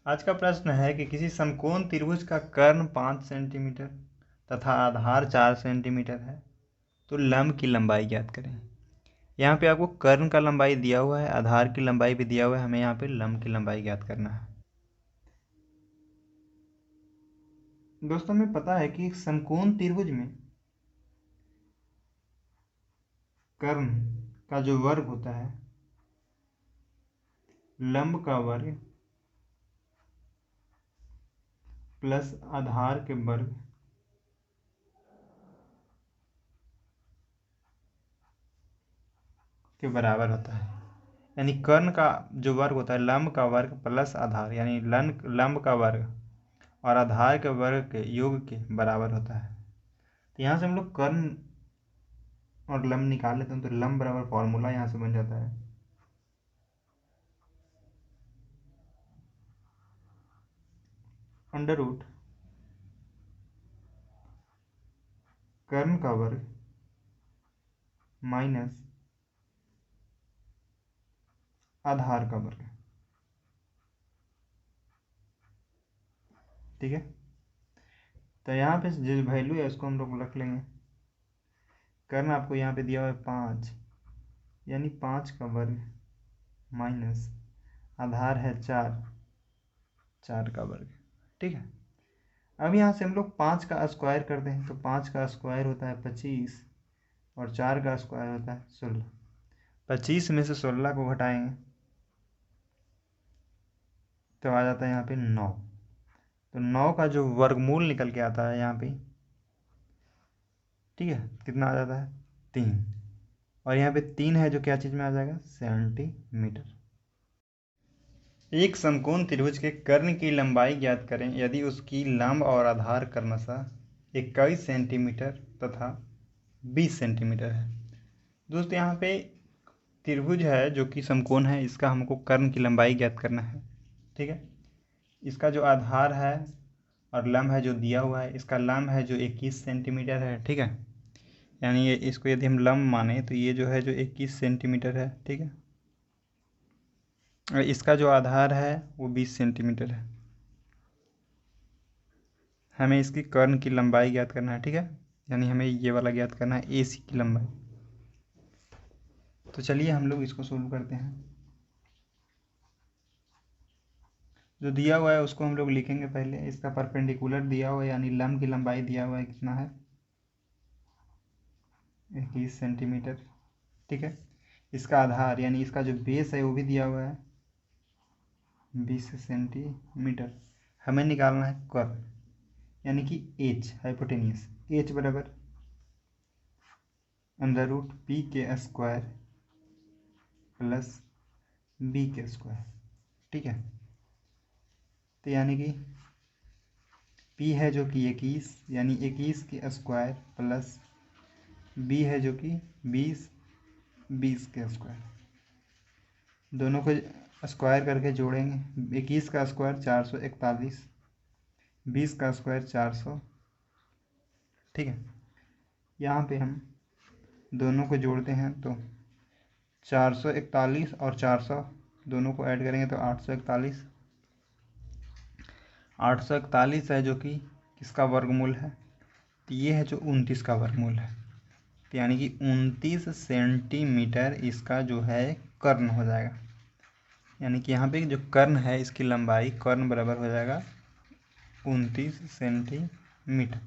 आज का प्रश्न है कि किसी समकोण त्रिभुज का कर्ण 5 सेंटीमीटर तथा आधार 4 सेंटीमीटर है तो लंब की लंबाई ज्ञात करें। यहाँ पे आपको कर्ण का लंबाई दिया हुआ है, आधार की लंबाई भी दिया हुआ है, हमें यहाँ पे लंब की लंबाई ज्ञात करना है। दोस्तों हमें पता है कि समकोण त्रिभुज में कर्ण का जो वर्ग होता है लंब का वर्ग प्लस आधार के वर्ग के बराबर होता है। यानी कर्ण का जो वर्ग होता है लंब का वर्ग प्लस आधार यानी लंब का वर्ग और आधार के वर्ग के योग के बराबर होता है। तो यहाँ से हम लोग कर्ण और लंब निकाल लेते हैं तो लंब बराबर फॉर्मूला यहाँ से बन जाता है अंडर रूट कर्ण का वर्ग माइनस आधार का वर्ग। ठीक है, तो यहाँ पे जो वैल्यू है उसको हम लोग रख लेंगे। कर्ण आपको यहाँ पे दिया हुआ है 5 यानी 5 का वर्ग माइनस आधार है 4 का वर्ग। ठीक है, अब यहाँ से हम लोग 5 का स्क्वायर करते हैं तो 5 का स्क्वायर होता है 25 और 4 का स्क्वायर होता है 16। 25 में से 16 को घटाएंगे तो आ जाता है यहाँ पे 9। तो 9 का जो वर्गमूल निकल के आता है यहाँ पे, ठीक है, कितना आ जाता है 3। और यहाँ पे 3 है जो क्या चीज़ में आ जाएगा सेंटीमीटर। एक समकोण त्रिभुज के कर्ण की लंबाई ज्ञात करें यदि उसकी लंब और आधार क्रमशः 21 सेंटीमीटर तथा 20 सेंटीमीटर है। दोस्तों यहाँ पे त्रिभुज है जो कि समकोण है, इसका हमको कर्ण की लंबाई ज्ञात करना है। ठीक है, इसका जो आधार है और लंब है जो दिया हुआ है, इसका लंब है जो 21 सेंटीमीटर है। ठीक है, यानी ये इसको यदि हम लंब माने तो ये जो है जो 21 सेंटीमीटर है। ठीक है, और इसका जो आधार है वो 20 सेंटीमीटर है। हमें इसकी कर्ण की लंबाई ज्ञात करना है। ठीक है, यानी हमें ये वाला ज्ञात करना है AC की लंबाई। तो चलिए हम लोग इसको सोल्व करते हैं। जो दिया हुआ है उसको हम लोग लिखेंगे पहले। इसका परपेंडिकुलर दिया हुआ है यानी लंब की लंबाई दिया हुआ है कितना है 21 सेंटीमीटर। ठीक है, इसका आधार यानी इसका जो बेस है वो भी दिया हुआ है 20 सेंटीमीटर। हमें निकालना है कर्ण यानी कि H हाइपोटेन्यूस। H बराबर अंडर रूट पी के स्क्वायर प्लस बी के स्क्वायर। ठीक है, तो यानी कि P है जो कि 21 यानी 21 के स्क्वायर प्लस B है जो कि 20 के स्क्वायर। दोनों को स्क्वायर करके जोड़ेंगे। 21 का स्क्वायर 441, 20 का स्क्वायर 400। ठीक है, यहाँ पे हम दोनों को जोड़ते हैं तो 441 और 400 दोनों को ऐड करेंगे तो 841। 841 है जो कि किसका वर्गमूल है, तो ये है जो 29 का वर्गमूल है। तो यानी कि 29 सेंटीमीटर इसका जो है कर्ण हो जाएगा। यानी कि यहाँ पे जो कर्ण है इसकी लंबाई कर्ण बराबर हो जाएगा 29 सेंटीमीटर।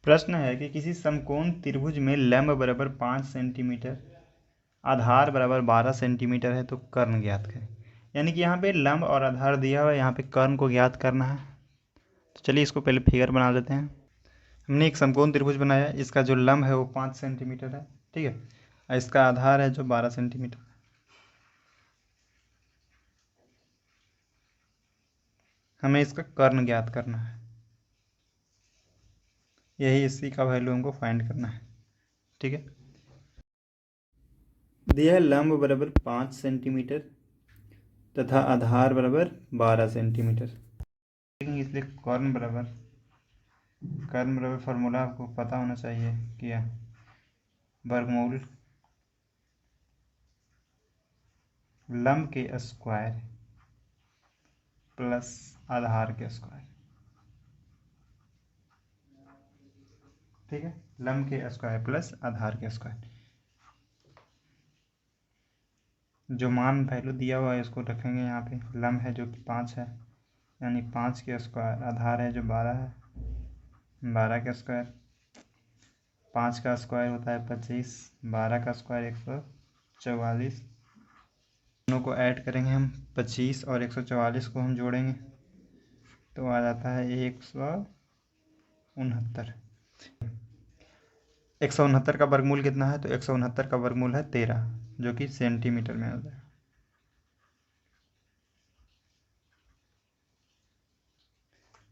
प्रश्न है कि किसी समकोण त्रिभुज में लंब बराबर 5 सेंटीमीटर आधार बराबर 12 सेंटीमीटर है तो कर्ण ज्ञात करें। यानी कि यहाँ पे लंब और आधार दिया हुआ है, यहाँ पे कर्ण को ज्ञात करना है। तो चलिए इसको पहले फिगर बना लेते हैं। हमने एक समकोण त्रिभुज बनाया, इसका जो लंब है वो 5 सेंटीमीटर है। ठीक है, और इसका आधार है जो 12 सेंटीमीटर। हमें इसका कर्ण ज्ञात करना है, यही इसी का वैल्यू हमको फाइंड करना है। ठीक है, दिया है लंब बराबर 5 सेंटीमीटर तथा आधार बराबर 12 सेंटीमीटर। इसलिए कर्ण बराबर फार्मूला आपको पता होना चाहिए क्या, वर्गमूल लंब के स्क्वायर प्लस आधार के स्क्वायर, ठीक है, लंब के स्क्वायर प्लस आधार के स्क्वायर। जो मान वैल्यू दिया हुआ है इसको रखेंगे यहाँ पे। लंब है जो कि 5 है, यानी 5 के स्क्वायर, आधार है जो 12 है, 12 के स्क्वायर, 5 का स्क्वायर होता है 25, 12 का स्क्वायर 144। दोनों को ऐड करेंगे हम, 25 और 144 को हम जोड़ेंगे तो आ जाता है 169। 169 का वर्गमूल कितना है? तो 169 का वर्गमूल है 13, जो कि सेंटीमीटर में होता है।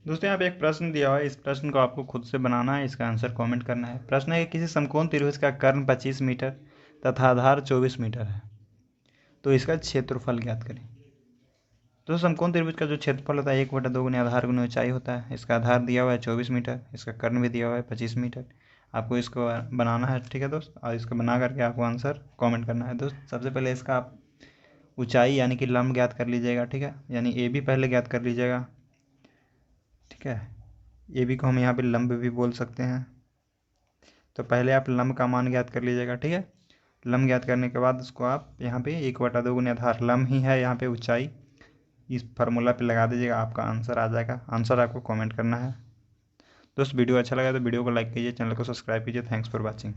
दोस्तों यहाँ पे एक प्रश्न दिया हुआ है, इस प्रश्न को आपको खुद से बनाना है, इसका आंसर कमेंट करना है। प्रश्न है कि किसी समकोण त्रिभुज का कर्ण 25 मीटर तथा आधार 24 मीटर है, तो इसका क्षेत्रफल ज्ञात करें। तो समकोण त्रिभुज का जो क्षेत्रफल होता है 1/2 गुने आधार गुने ऊंचाई होता है। इसका आधार दिया हुआ है 24 मीटर, इसका कर्ण भी दिया हुआ है 25 मीटर। आपको इसको बनाना है, ठीक है दोस्त, और इसको बना करके आपको आंसर कमेंट करना है। दोस्त सबसे पहले इसका आप ऊंचाई यानी कि लंब ज्ञात कर लीजिएगा, ठीक है, यानी ए बी पहले ज्ञात कर लीजिएगा, ठीक है। ए बी को हम यहाँ पे लंब भी बोल सकते हैं। तो पहले आप लंब का मान ज्ञात कर लीजिएगा, ठीक है। लंब ज्ञात करने के बाद उसको आप यहाँ पे 1/2 गुने आधार, लंब ही है यहाँ पे ऊंचाई, इस फार्मूला पे लगा दीजिएगा, आपका आंसर आ जाएगा। आंसर आपको कमेंट करना है। दोस्त वीडियो अच्छा लगा तो वीडियो को लाइक कीजिए, चैनल को सब्सक्राइब कीजिए। Thanks for watching.